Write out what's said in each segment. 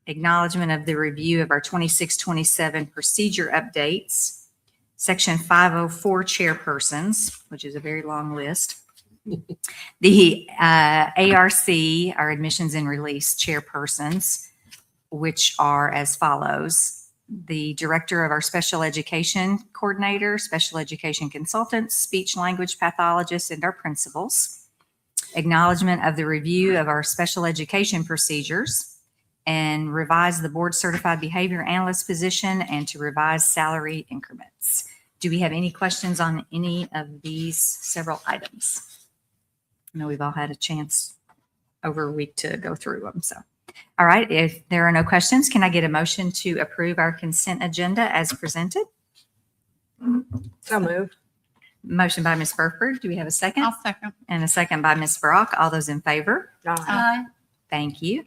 Acknowledgement of the review of our 26-27 procedure updates. Section 504 chairpersons, which is a very long list. The ARC, our admissions and release chairpersons, which are as follows: the director of our special education coordinator, special education consultants, speech language pathologists, and our principals. Acknowledgement of the review of our special education procedures, and revise the board certified behavior analyst position, and to revise salary increments. Do we have any questions on any of these several items? I know we've all had a chance over a week to go through them. So, all right, if there are no questions, can I get a motion to approve our consent agenda as presented? So moved. Motion by Ms. Burford. Do we have a second? I'll second. And a second by Ms. Brock. All those in favor? Aye. Thank you.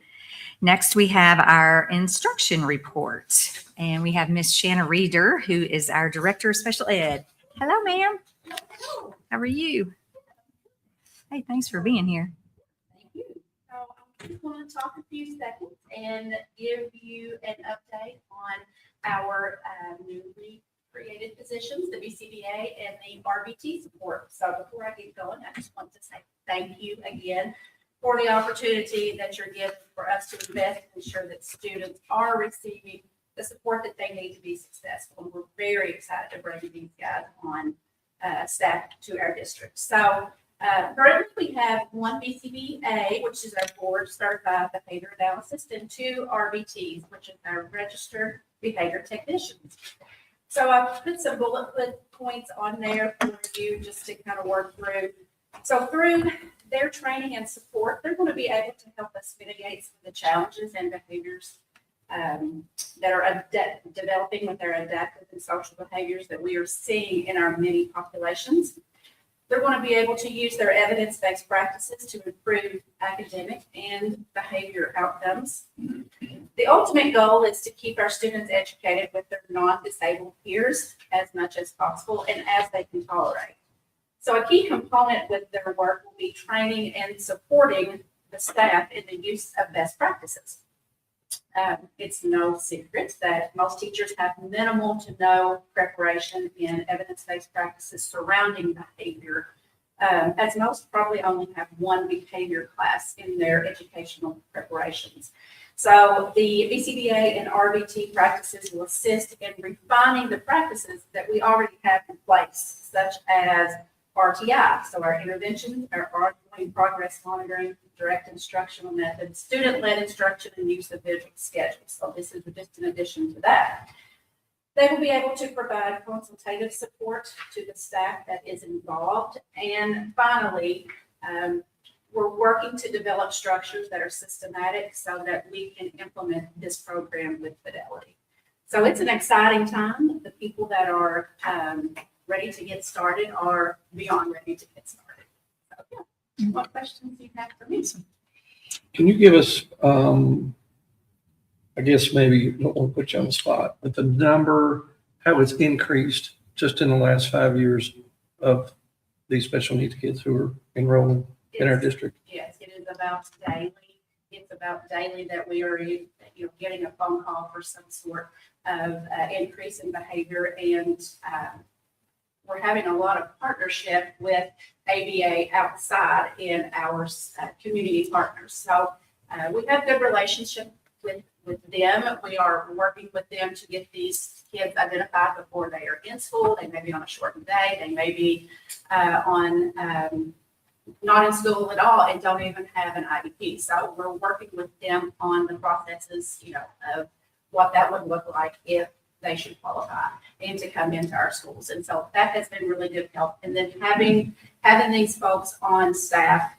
Next, we have our instruction report, and we have Miss Shanna Reeder, who is our Director of Special Ed. Hello, ma'am. How are you? Hey, thanks for being here. Thank you. So I'm just going to talk a few seconds and give you an update on our newly created positions, the BCBA and the RBT support. So before I get going, I just want to say thank you again for the opportunity that you're giving for us to invest and ensure that students are receiving the support that they need to be successful. And we're very excited to bring these guys on staff to our district. So currently we have one BCBA, which is our board certified behavior analysis, and two RBTs, which is our registered behavior technicians. So I've put some bullet points on there for you just to kind of work through. So through their training and support, they're going to be able to help us mitigate some of the challenges and behaviors that are developing with their adaptive and social behaviors that we are seeing in our many populations. They're going to be able to use their evidence-based practices to improve academic and behavior outcomes. The ultimate goal is to keep our students educated with their non-disabled peers as much as possible and as they can tolerate. So a key component with their work will be training and supporting the staff in the use of best practices. It's no secret that most teachers have minimal to no preparation in evidence-based practices surrounding behavior, as most probably only have one behavior class in their educational preparations. So the BCBA and RBT practices will assist in refining the practices that we already have in place, such as RTI, so our intervention, our ongoing progress monitoring, direct instructional methods, student-led instruction, and use of visual schedules. So this is just in addition to that. They will be able to provide consultative support to the staff that is involved. And finally, we're working to develop structures that are systematic so that we can implement this program with fidelity. So it's an exciting time. The people that are ready to get started are beyond ready to get started. So, yeah. What questions do you have for me? Can you give us, I guess maybe, I don't want to put you on the spot, but the number, how it's increased just in the last 5 years of these special needs kids who are enrolling in our district? Yes, it is about daily. It's about daily that we are getting a phone call for some sort of increase in behavior, and we're having a lot of partnership with ABA outside in our community partners. So we have good relationship with them. We are working with them to get these kids identified before they are in school. They may be on a shortened day. They may be not in school at all and don't even have an IEP. So we're working with them on the processes, of what that would look like if they should qualify and to come into our schools. And so that has been really good help. And then having these folks on staff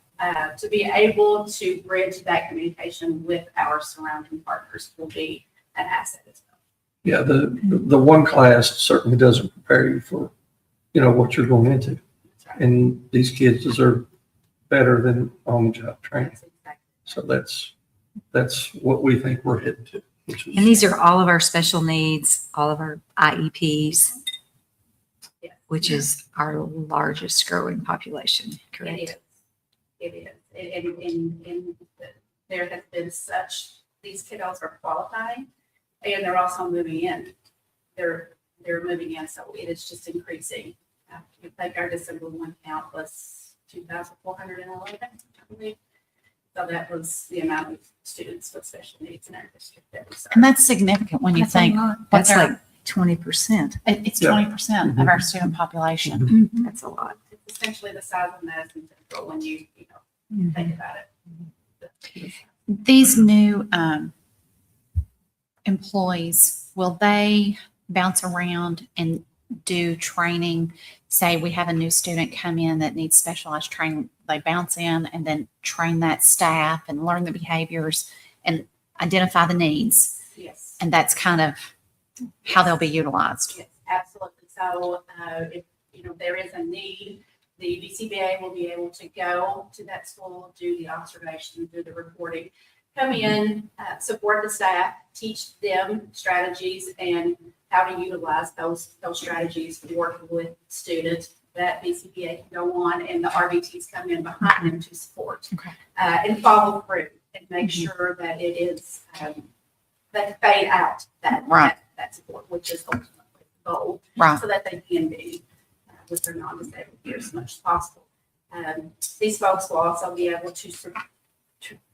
to be able to bridge that communication with our surrounding partners will be an asset as well. Yeah, the one class certainly doesn't prepare you for, what you're going into. That's right. And these kids deserve better than on-the-job training. That's exactly. So that's what we think we're headed to. And these are all of our special needs, all of our IEPs, Yes. which is our largest growing population, correct? It is. And there has been these kiddos are qualifying and they're also moving in. They're moving in, so it is just increasing. I think our December 1 count was 2,411, I believe. So that was the amount of students with special needs in our district that we serve. And that's significant when you That's a think lot. what's That's our, like 20%. it's Yeah. 20% of our student population. Mm-hmm. That's a lot. It's essentially the size of Madison Central when you think about it. These new employees, will they bounce around and do training? Say we have a new student come in that needs specialized training, they bounce in and then train that staff and learn the behaviors and identify the needs. Yes. And that's kind of how they'll be utilized. Yes, absolutely. So if, there is a need, the BCBA will be able to go to that school, do the observation, do the reporting, come in, support the staff, teach them strategies and how to utilize those strategies, working with students. That BCBA can go on and the RBTs come in behind them to support. Okay. And follow through and make sure that it is, that fade out Right. that support, which is ultimately the goal, Right. so that they can be with their non-disabled peers as much as possible. These folks will also be able to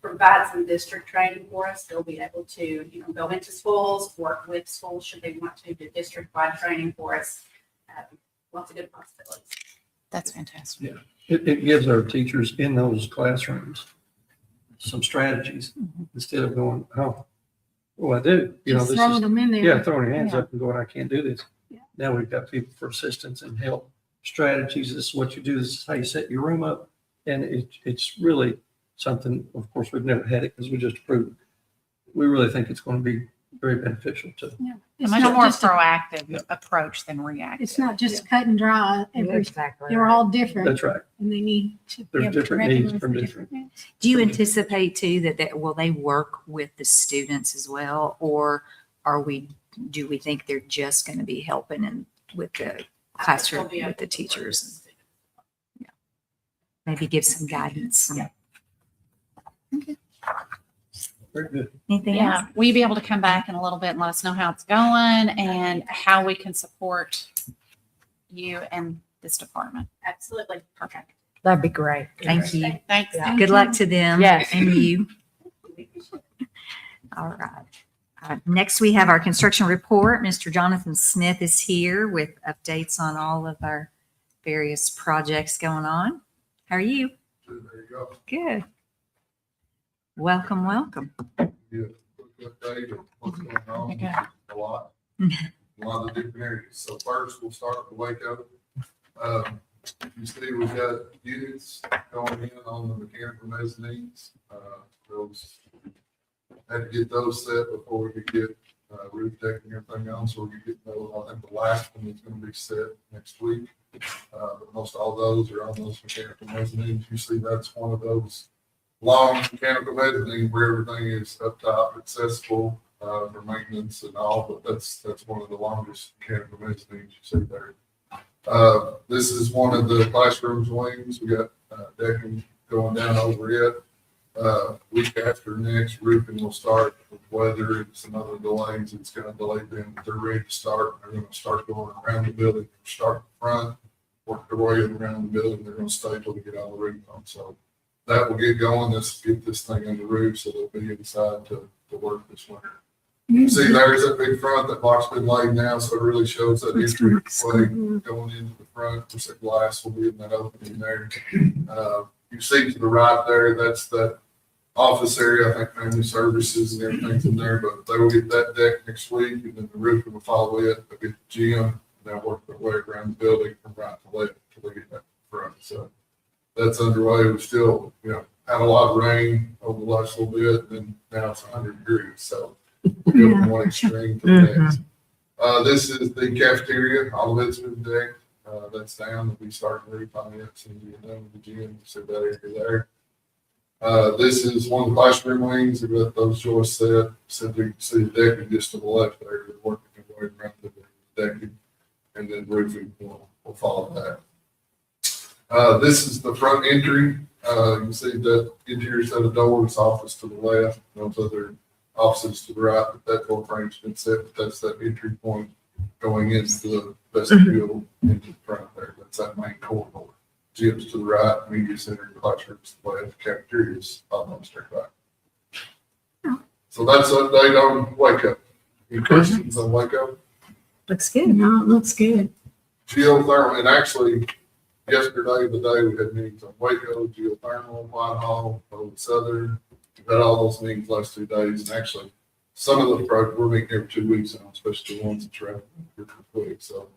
provide some district training for us. They'll be able to, go into schools, work with schools should they want to do district-wide training for us. Lots of good possibilities. That's fantastic. It gives our teachers in those classrooms some strategies instead of going, oh, what do I do? Just this throwing is, them in there. yeah, throwing your hands Yeah. up and going, I can't do this. Yeah. Now we've got people for assistance and help, strategies. This is what you do. This is how you set your room up. And it's really something, of course, we've never had it because we just approved it. We really think it's going to be very beneficial to them. A It's much not more just a- proactive Yeah. approach than reactive. It's not just cut and dry. Exactly. They're all different That's right. and they need to. be There's able to different needs recognize from the different- needs. Do you anticipate too that will they work with the students as well? Or do we think they're just going to be helping with the classroom, They'll be able with the to work teachers? with students. Maybe give some guidance? Yeah. Very good. Anything else? Yeah, will you be able to come back in a little bit and let us know how it's going and how we can support you and this department? Absolutely. Perfect. That'd be great. Thank you. Thanks. Yeah. Good luck to them Yes. and you. All right. Next, we have our construction report. Mr. Jonathan Smith is here with updates on all of our various projects going on. How are you? There you go. Good. Welcome, welcome. Yeah, quick update of what's going on. Okay. A lot of different areas. So first, we'll start with Waco. You see, we've got units going in on the mechanical mezzanines. Those had to get those set before we could get roof deck and everything else. So we could get those. I think the last one is going to be set next week. But most all those are on those mechanical mezzanines. You see, that's one of those long mechanical mezzanine where everything is up top, accessible for maintenance and all, but that's one of the longest mechanical mezzanines you see there. This is one of the classrooms wings. We got decking going down over it. Week after next, roofing will start with weather and some other delays. It's going to delay them, but they're ready to start. They're going to start going around the building, start in front, work their way around the building. They're going to staple to get on the roof on. So that will get going. Let's get this thing on the roof so they'll be inside to work this winter. You see, there's that big front, that block's been laid now, so it really shows that entry way going into the front. Of course, that glass will be in that opening there. You see to the right there, that's that office area. I think family services and everything's in there, but they will get that deck next week, and then the roof will follow it. They'll get the gym, and they'll work their way around the building from right to left until they get that front. So that's underway. We still, had a lot of rain over the last little bit, and now it's 100 degrees. So we go from one extreme to the next. This is the cafeteria. All of it's been decked. That's down. We'll be starting to refinance as soon as we get done with the gym. So that area there. This is one of the classroom wings. We've got those joists set. So you can see the decking just to the left there. They're working their way around the decking, and then roofing will follow that. This is the front entry. You can see that interior set of doors, office to the left, those other offices to the right, but that door frame's been set, but that's that entry point going into the vestibule into the front there. That's that main corridor. Gyms to the right, media center, classrooms to the left, cafeterias on straight back. So that's an update on Waco. Any questions on Waco? Looks good. No, it looks good. Geothermal, and actually, yesterday, the day we had meetings on Waco, geothermal, Whitehall, Old Southern. We've had all those meetings last 2 days, and actually, some of those projects, we're meeting every 2 weeks now, especially the ones that's rapid, we're complete. So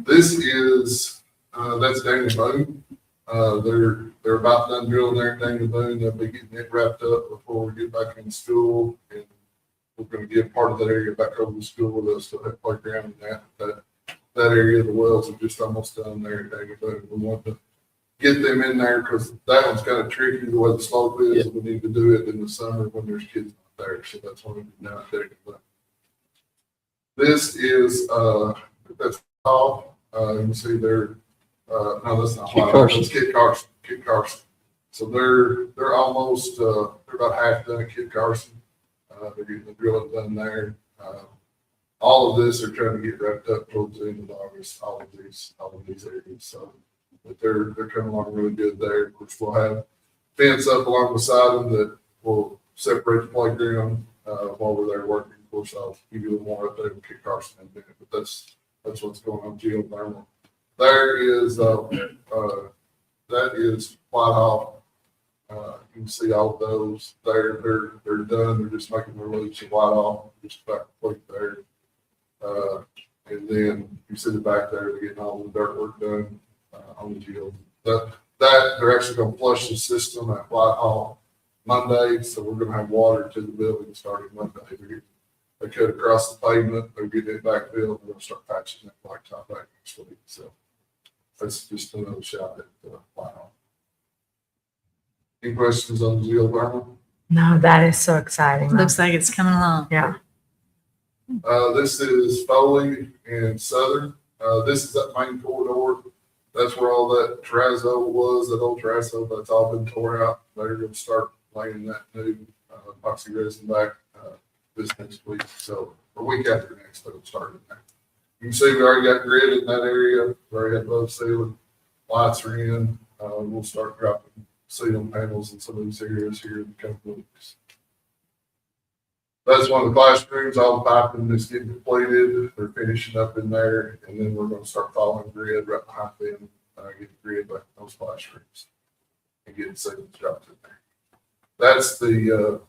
this is, that's Daniel Boone. They're about done drilling there at Daniel Boone. They'll be getting it wrapped up before we get back in school, and we're gonna give part of that area back over to school. They'll still have playground and that area of the wells are just almost done there at Daniel Boone. We want to get them in there because that one's kind of tricky the way the slope is. We need to do it in the summer when there's kids not there. So that's what we do now at Daniel Boone. This is, that's all. You can see there, no, that's not Kit Whitehall. Carson. That's Kit Carson. Kit Carson. So they're almost, they're about half done at Kit Carson. They're getting the drilling done there. All of this, they're trying to get wrapped up towards the end of August, all of these areas. So, but they're coming along really good there. Of course, we'll have fence up along beside them that will separate the playground, while we're there working. Of course, I'll give you a little more update on Kit Carson in a minute, but that's what's going on geothermal. There is, that is Whitehall. You can see all of those there. They're done. They're just making the release of Whitehall, just about complete there. And then you see the back there, they're getting all the dirt work done on the geo. That they're actually going to flush the system at Whitehall Monday, so we're going to have water to the building starting Monday. They cut across the pavement. They're getting it back filled. We're going to start patching that blacktop back next week. So that's just another shot at Whitehall. Any questions on the geothermal? No, that is so exciting. Looks like it's coming along. Yeah. This is Foley and Southern. This is that main corridor. That's where all that terrazzo was, that old terrazzo, that's all been tore out. They're going to start laying that new epoxy resin back this next week. So, a week after next, they'll start it. You can see we already got grid in that area. We already have both ceiling. Lights are in. We'll start dropping ceiling panels in some of these areas here in a couple of weeks. That's one of the classrooms. All the piping is getting completed. They're finishing up in there, and then we're going to start following grid right behind them. Get the grid back in those classrooms and get the ceilings dropped in there. That's the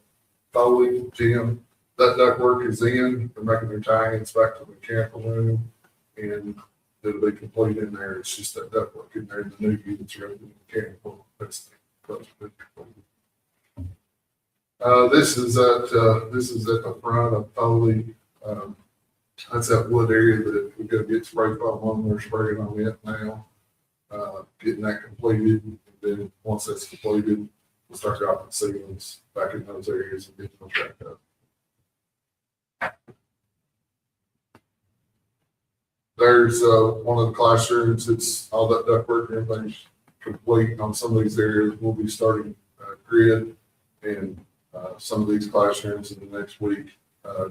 Foley gym. That ductwork is in. They're making their tie-ins back to the mechanical room, and it'll be complete in there. It's just that ductwork in there. The new units are in the mechanical. That's the this is at the front of Foley. That's that wood area that we're gonna get spray foam on. We're spraying on it now. Getting that completed, and then once that's completed, we'll start dropping ceilings back in those areas and getting them wrapped up. There's one of the classrooms. It's all that ductwork and everything's complete on some of these areas. We'll be starting grid and some of these classrooms in the next week,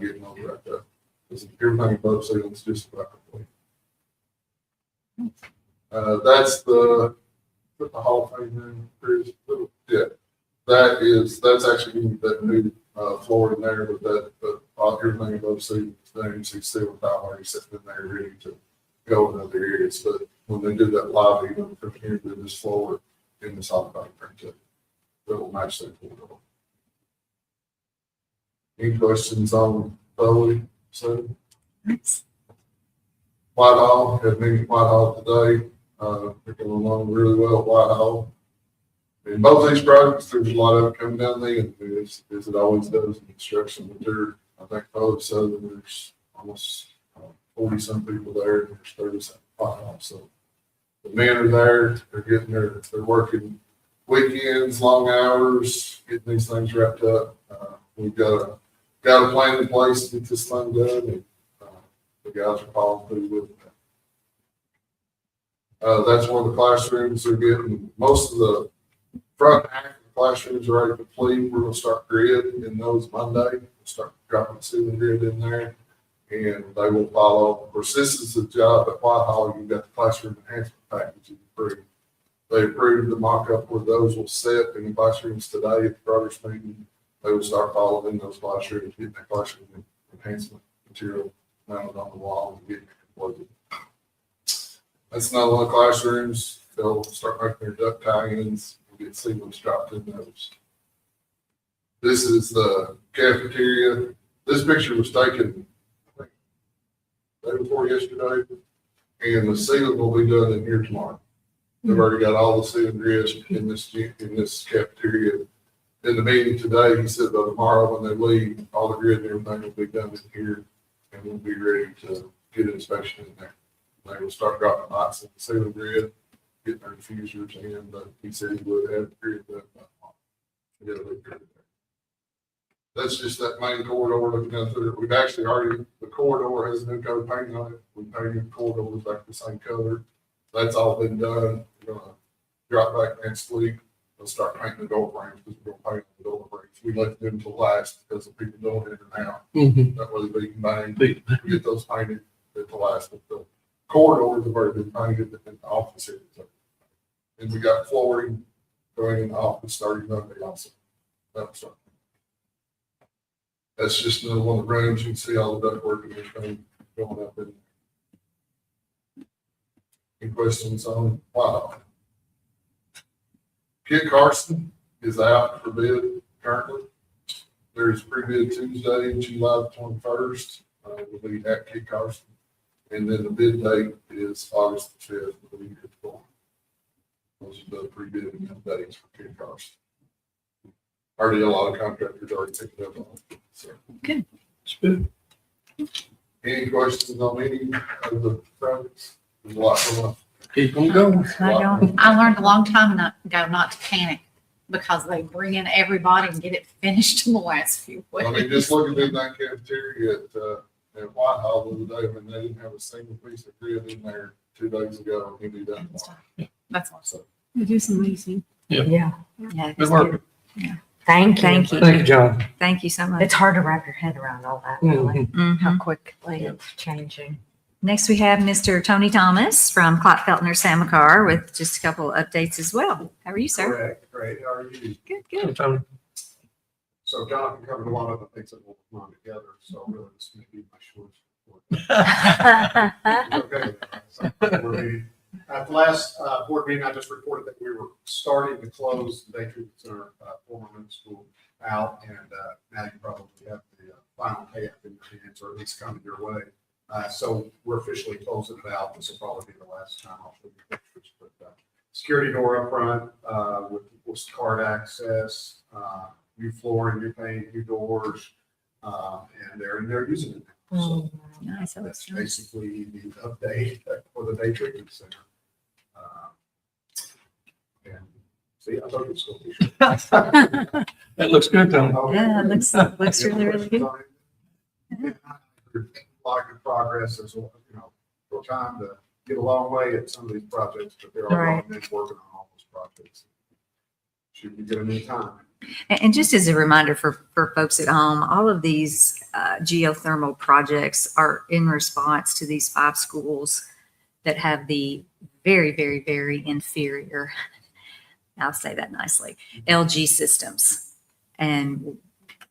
getting them wrapped up. Because everything above ceilings just about complete. That's the Hall of Fame room. Yeah, that's actually that new floor in there with that, but everything above ceilings there. You see ceiling tile already sitting in there ready to go in other areas. But when they do that lobby, from here to this floor in this Hall of Fame print, that will match that floor. Any questions on Foley? So Whitehall, had a meeting at Whitehall today. They're going along really well at Whitehall. In both these projects, there's a lot of it coming down the end, as it always does in construction. But I think both Southern, there's almost 40 some people there, and there's 30 some Whitehall. So the men are there. They're working weekends, long hours, getting these things wrapped up. We've got a plan in place to get this thing done, and the guys are following through with it. That's one of the classrooms. They're getting most of the Front half of the classrooms are already complete. We're gonna start grid in those Monday. We'll start dropping ceiling grid in there. And they will follow. Of course, this is the job at Whitehall. You've got the classroom enhancement package approved. They approved the mock-up where those will sit in the classrooms today at the progress meeting. They will start following those classrooms, getting that classroom enhancement material mounted on the wall and getting it completed. That's not one of the classrooms. They'll start making their duct tie-ins and get ceilings dropped in those. This is the cafeteria. This picture was taken day before yesterday, and the ceiling will be done in here tomorrow. They've already got all the ceiling grids in this cafeteria. In the meeting today, he said that tomorrow when they leave, all the grid and everything will be done in here, and we'll be ready to get inspection in there. They will start dropping lights in the ceiling grid, getting their diffusers in, but he said he would have the grid done by tomorrow. Get a big grid there. That's just that main corridor looking down through it. We've actually already, the corridor has a new coat paint on it. We painted the corridors back the same color. That's all been done. We're gonna drop back next week. We'll start painting the door frames because we're gonna paint the door frames. We left them to last because of people going in and out. That way they can bang, we get those painted at the last. But the corridors have already been painted in the office areas. And we got flooring going in the office starting Monday also. That's right. That's just another one of the rooms. You can see all the ductwork and everything going up in. Any questions on Whitehall? Kit Carson is out for bid currently. There's pre-bid Tuesday, July 21st. We'll be at Kit Carson. And then the bid date is August 5th. We'll be here tomorrow. Those are the pre-bidding dates for Kit Carson. Already a lot of contractors already picked up on it. So. Good. It's good. Any questions on any of the projects? There's a lot going on. Keep them going. I learned a long time ago not to panic because they bring in everybody and get it finished in the last few weeks. I mean, just looking at that cafeteria at Whitehall the other day, I mean, they didn't have a single piece of grid in there 2 days ago. And he'd be done. That's awesome. It is amazing. Yeah. Yeah. Good it's work. good. Thank you. Thank you. Thank you, John. Thank you so much. It's hard to wrap your head around all that, really, Mhm. how quickly it's changing. Next, we have Mr. Tony Thomas from Klotfeltner Samacar with just a couple updates as well. How are you, sir? Correct, great. How are you? Good, Hey, good. Tony. So Jonathan covered a lot of the things that we'll run together, so really this may be my shortest report. Okay. So, at the last board meeting, I just reported that we were starting to close the day treatment center former middle school out, and now you probably have the final payout in your hands, or at least coming your way. So we're officially closing it out. This will probably be the last time I'll show you pictures, but security door up front with card access, new flooring, new paint, new doors, and they're using it. So Nice. That that's looks nice. basically the update for the day treatment center. And see, I thought it was going to be. That looks good, Tony. Yeah, it looks really, really good. A lot of good progress. There's, for time to get a long way at some of these projects, but there are a lot of men working on all those projects. Should be given any time. And just as a reminder for folks at home, all of these geothermal projects are in response to these 5 schools that have the very, very, very inferior, I'll say that nicely, LG systems. And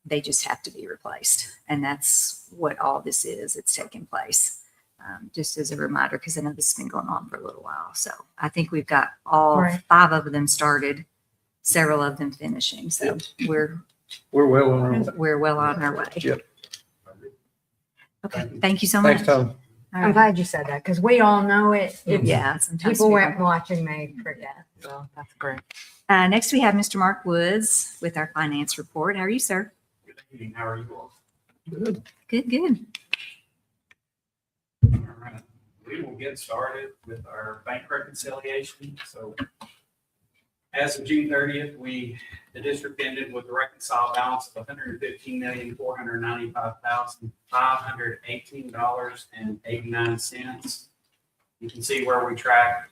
they just have to be replaced. And that's what all this is. It's taking place. Just as a reminder, because I know this has been going on for a little while. So I think we've got all 5 of them started, several of them finishing. So we're We're well on our way. well on our way. Yep. Okay. Thank you so much. Thanks, Tony. All I'm right. glad you said that, because we all know it. It's- Yeah. Sometimes People we weren't don't. watching, they forget, so that's great. Next, we have Mr. Mark Woods with our finance report. How are you, sir? Good evening. How are you all? Good. Good, good. All right, we will get started with our bank reconciliation. So as of June 30th, the district ended with a reconciled balance of $115,495,518.89. You can see where we track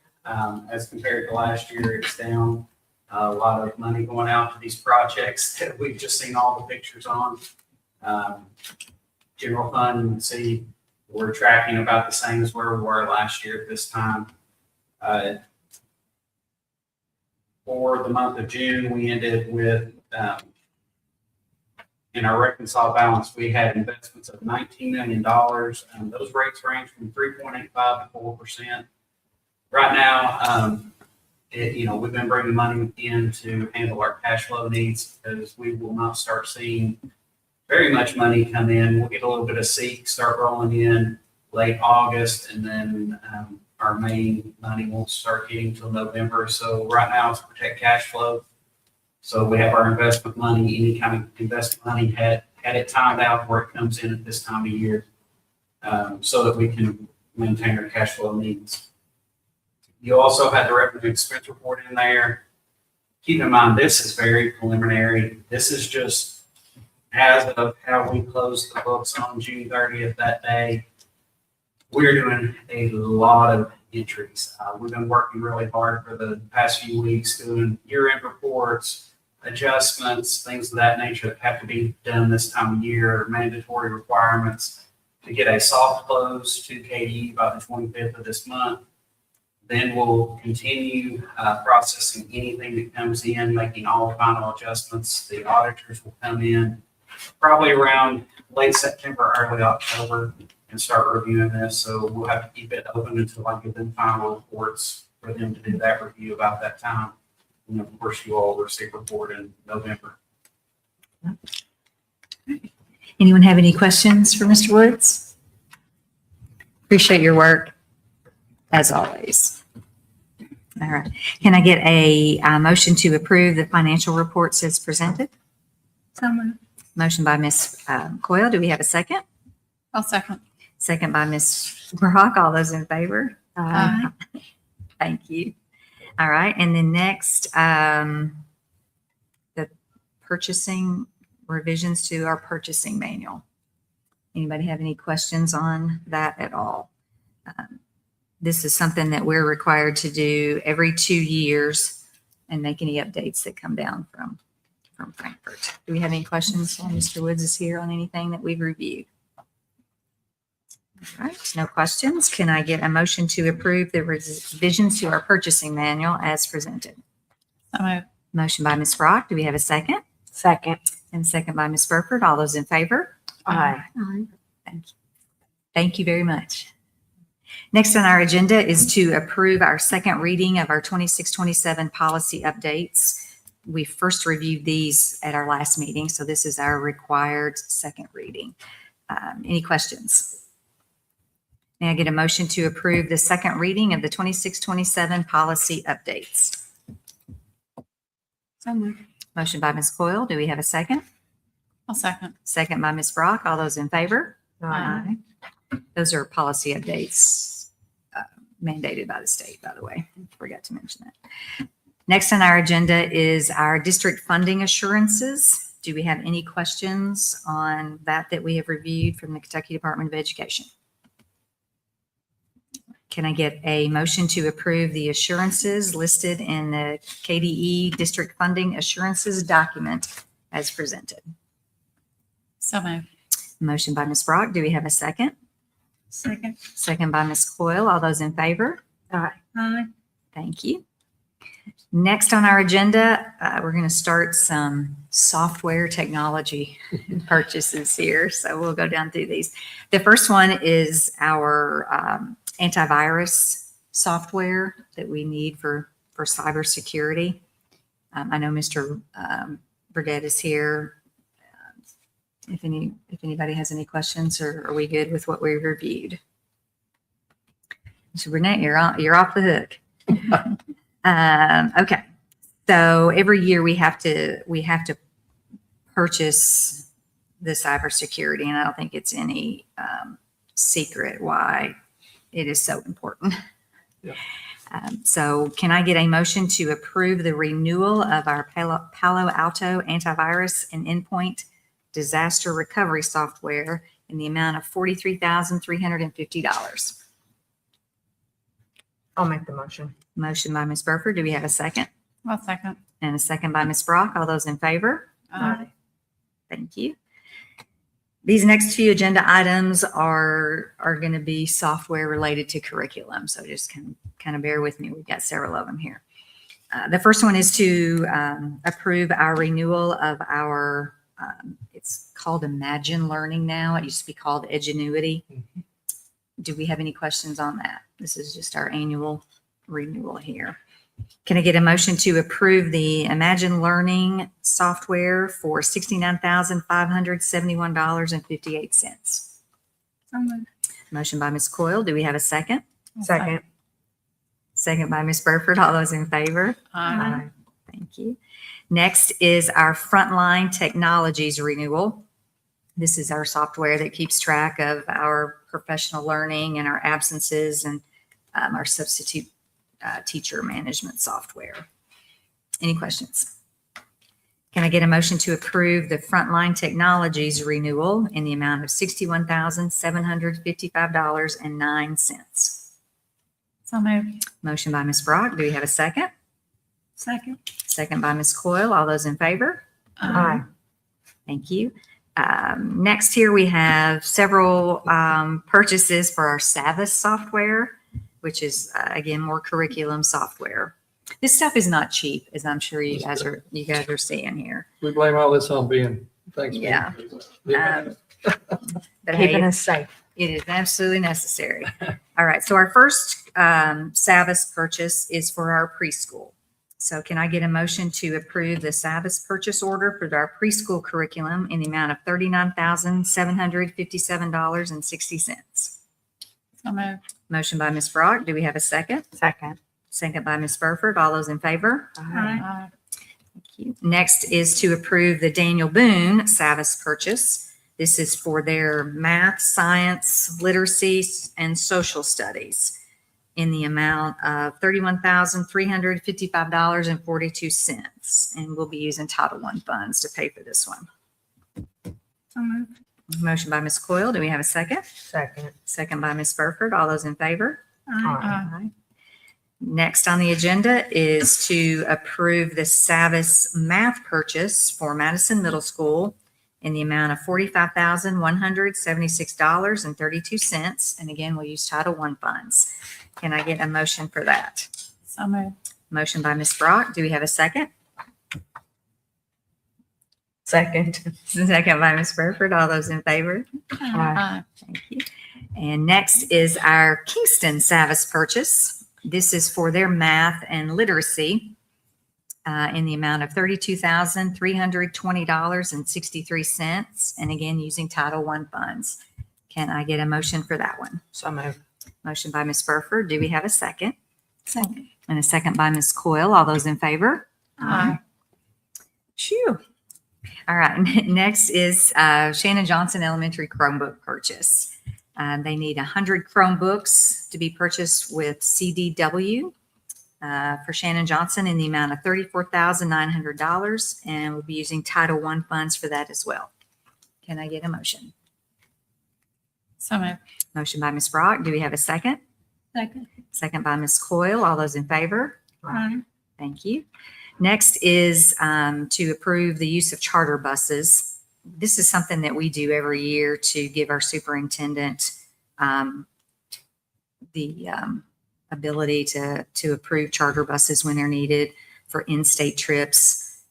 as compared to last year, it's down A lot of money going out to these projects that we've just seen all the pictures on. General fund, you can see we're tracking about the same as where we were last year at this time. For the month of June, we ended with, in our reconciled balance, we had investments of $19 million. Those rates range from 3.85 to 4%. Right now, we've been bringing money in to handle our cash flow needs because we will not start seeing very much money come in. We'll get a little bit of SEEK start rolling in late August, and then our main money won't start getting till November. So right now it's to protect cash flow. So we have our investment money, any kind of investment money had it timed out where it comes in at this time of year, so that we can maintain our cash flow needs. You also had the revenue expense report in there. Keep in mind, this is very preliminary. This is just as of how we closed the books on June 30th that day. We're doing a lot of entries. We've been working really hard for the past few weeks doing year-end reports, adjustments, things of that nature that have to be done this time of year, mandatory requirements to get a soft close to KDE by the 25th of this month. Then we'll continue processing anything that comes in, making all final adjustments. The auditors will come in probably around late September, early October, and start reviewing this. So we'll have to keep it open until I give them final reports for them to do that review about that time. And of course, you all will receive a report in November. Anyone have any questions for Mr. Woods? Appreciate your work, as always. All right. Can I get a motion to approve the financial reports as presented? Motion by Ms. Coyle. Do we have a second? I'll second. Second by Ms. Brock. All those in favor? Aye. Thank you. All right. And then next, the purchasing revisions to our purchasing manual. Anybody have any questions on that at all? This is something that we're required to do every 2 years and make any updates that come down from Frankfurt. Do we have any questions while Mr. Woods is here on anything that we've reviewed? All right, no questions. Can I get a motion to approve the revisions to our purchasing manual as presented? So moved. Motion by Ms. Brock. Do we have a second? Second. And second by Ms. Burford. All those in favor? Aye. Thank you. Thank you very much. Next on our agenda is to approve our second reading of our 26-27 policy updates. We first reviewed these at our last meeting, so this is our required second reading. Any questions? May I get a motion to approve the second reading of the 26-27 policy updates? So moved. Motion by Ms. Coyle. Do we have a second? I'll second. Second by Ms. Brock. All those in favor? Aye. Those are policy updates mandated by the state, by the way. Forgot to mention that. Next on our agenda is our district funding assurances. Do we have any questions on that we have reviewed from the Kentucky Department of Education? Can I get a motion to approve the assurances listed in the KDE district funding assurances document as presented? So moved. Motion by Ms. Brock. Do we have a second? Second. Second by Ms. Coyle. All those in favor? Aye. Thank you. Next on our agenda, we're going to start some software technology purchases here. So we'll go down through these. The first one is our antivirus software that we need for cybersecurity. I know Mr. Burdett is here. If anybody has any questions, or are we good with what we reviewed? So Burnett, you're off the hook. Okay. So every year we have to purchase the cybersecurity, and I don't think it's any secret why it is so important. Yeah. So can I get a motion to approve the renewal of our Palo Alto antivirus and endpoint disaster recovery software in the amount of $43,350? I'll make the motion. Motion by Ms. Burford. Do we have a second? I'll second. And a second by Ms. Brock. All those in favor? Aye. Thank you. These next few agenda items are going to be software related to curriculum. So just kind of bear with me. We've got several of them here. The first one is to approve our renewal of our, it's called Imagine Learning now. It used to be called Edgenuity. Do we have any questions on that? This is just our annual renewal here. Can I get a motion to approve the Imagine Learning software for $69,571.58? Motion by Ms. Coyle. Do we have a second? Second. Second by Ms. Burford. All those in favor? Aye. Thank you. Next is our Frontline Technologies renewal. This is our software that keeps track of our professional learning and our absences and our substitute teacher management software. Any questions? Can I get a motion to approve the Frontline Technologies renewal in the amount of $61,755.09? So moved. Motion by Ms. Brock. Do we have a second? Second. Second by Ms. Coyle. All those in favor? Aye. Thank you. Next here we have several purchases for our Savvis software, which is again more curriculum software. This stuff is not cheap, as I'm sure you guys are seeing here. We blame all this on being, thanks. Yeah. man. But Keeping hey, us safe. it is absolutely necessary. All right. So our first Savvis purchase is for our preschool. So can I get a motion to approve the Savvis purchase order for our preschool curriculum in the amount of $39,757.60? So moved. Motion by Ms. Brock. Do we have a second? Second. Second by Ms. Burford. All those in favor? Aye. Thank you. Next is to approve the Daniel Boone Savvis purchase. This is for their math, science, literacy, and social studies in the amount of $31,355.42. And we'll be using Title I funds to pay for this one. So moved. Motion by Ms. Coyle. Do we have a second? Second. Second by Ms. Burford. All those in favor? Aye. Next on the agenda is to approve the Savvis math purchase for Madison Middle School in the amount of $45,176.32. And again, we'll use Title I funds. Can I get a motion for that? So moved. Motion by Ms. Brock. Do we have a second? Second. Second by Ms. Burford. All those in favor? Aye. Thank you. And next is our Kingston Savvis purchase. This is for their math and literacy in the amount of $32,320.63. And again, using Title I funds. Can I get a motion for that one? So moved. Motion by Ms. Burford. Do we have a second? Second. And a second by Ms. Coyle. All those in favor? Aye. Phew. All right. Next is Shannon Johnson Elementary Chromebook purchase. They need 100 Chromebooks to be purchased with CDW for Shannon Johnson in the amount of $34,900. And we'll be using Title I funds for that as well. Can I get a motion? So moved. Motion by Ms. Brock. Do we have a second? Second. Second by Ms. Coyle. All those in favor? Aye. Thank you. Next is to approve the use of charter buses. This is something that we do every year to give our superintendent the ability to approve charter buses when they're needed for in-state trips.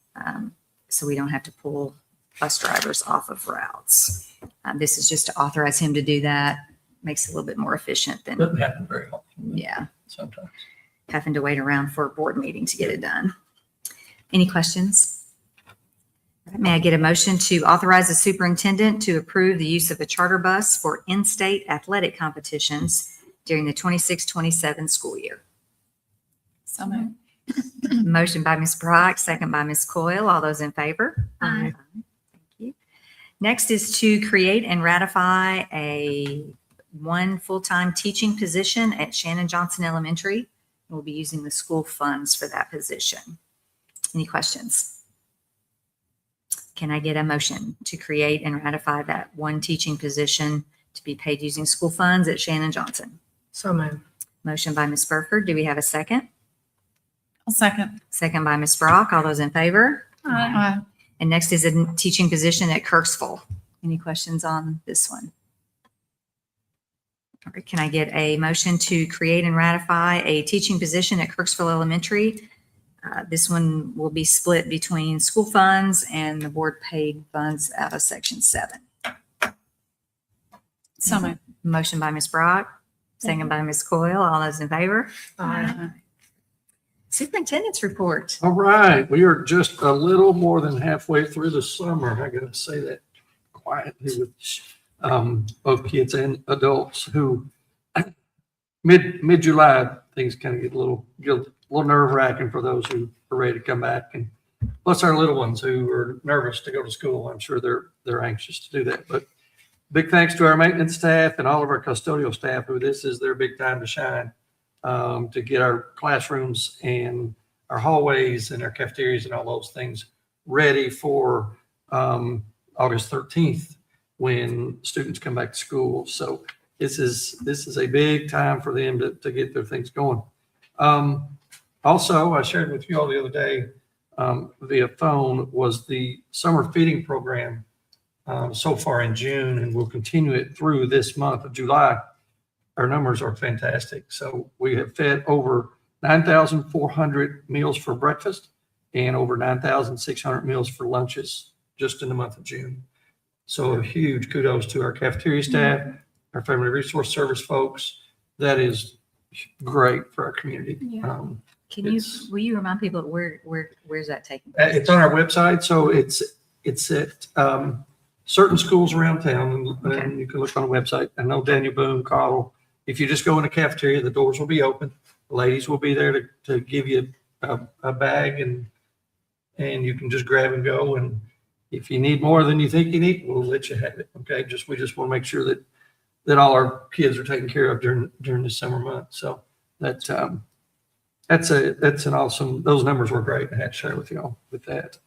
So we don't have to pull bus drivers off of routes. This is just to authorize him to do that. Makes it a little bit more efficient than, Doesn't happen very often. yeah, Sometimes. having to wait around for a board meeting to get it done. Any questions? May I get a motion to authorize the superintendent to approve the use of a charter bus for in-state athletic competitions during the 26-27 school year? So moved. Motion by Ms. Brock, second by Ms. Coyle. All those in favor? Aye. Thank you. Next is to create and ratify one full-time teaching position at Shannon Johnson Elementary. We'll be using the school funds for that position. Any questions? Can I get a motion to create and ratify that one teaching position to be paid using school funds at Shannon Johnson? So moved. Motion by Ms. Burford. Do we have a second? I'll second. Second by Ms. Brock. All those in favor? Aye. And next is a teaching position at Kirksville. Any questions on this one? All right, can I get a motion to create and ratify a teaching position at Kirksville Elementary? This one will be split between school funds and the board paid funds out of Section 7. So moved. Motion by Ms. Brock, second by Ms. Coyle. All those in favor? Superintendent's report. All right, we are just a little more than halfway through the summer. I gotta say that quietly with both kids and adults who mid-July, things kind of get a little nerve wracking for those who are ready to come back. And plus our little ones who are nervous to go to school. I'm sure they're anxious to do that. But big thanks to our maintenance staff and all of our custodial staff who this is their big time to shine, to get our classrooms and our hallways and our cafeterias and all those things ready for August 13th when students come back to school. So this is a big time for them to get their things going. Also, I shared with you all the other day via phone was the summer feeding program so far in June, and we'll continue it through this month of July. Our numbers are fantastic. So we have fed over 9,400 meals for breakfast and over 9,600 meals for lunches just in the month of June. So a huge kudos to our cafeteria staff, our family resource service folks. That is great for our community. Yeah. Will you remind people where's that taking? It's on our website. So it's at certain schools around town, and you can look on the website. I know Daniel Boone, Cottle. If you just go in the cafeteria, the doors will be open. The ladies will be there to give you a bag, and you can just grab and go. And if you need more than you think you need, we'll let you have it. Okay. We just want to make sure that all our kids are taken care of during the summer month. So that's an awesome, those numbers were great. I had to share with y'all with that.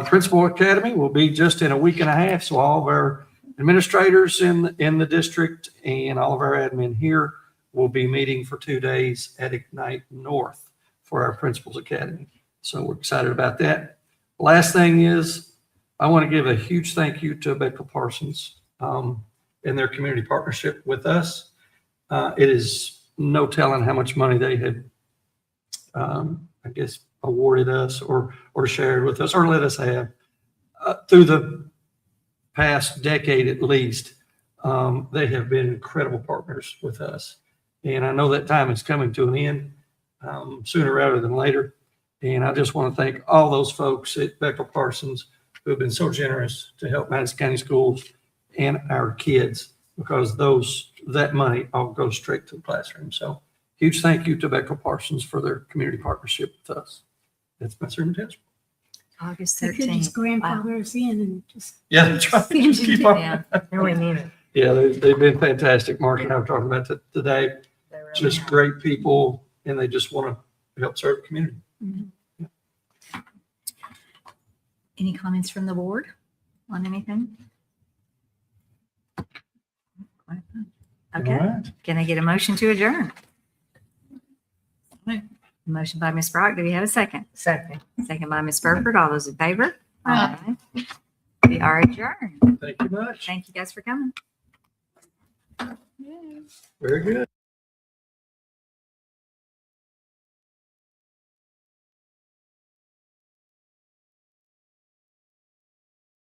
Principal Academy will be just in a week and a half. So all of our administrators in the district and all of our admin here will be meeting for 2 days at Ignite North for our Principals Academy. So we're excited about that. Last thing is I want to give a huge thank you to Becca Parsons and their community partnership with us. It is no telling how much money they had, I guess, awarded us or shared with us or let us have through the past decade at least. They have been incredible partners with us. And I know that time is coming to an end sooner rather than later. And I just want to thank all those folks at Becca Parsons who have been so generous to help Madison County Schools and our kids, because that money all goes straight to the classroom. So huge thank you to Becca Parsons for their community partnership with us. That's my superintendent. August They could just 13th. grandfather us in and just. Yeah, that's right. Just keep on. Yeah. Really mean it. Yeah, they've been fantastic. Mark and I were talking about that today. They really Just have. great people, and they just want to help serve the community. Any comments from the board on anything? All Okay. right. Can I get a motion to adjourn? Motion by Ms. Brock. Do we have a second? Second. Second by Ms. Burford. All those in favor? Aye. We are adjourned. Thank you much. Thank you guys for coming. Very good.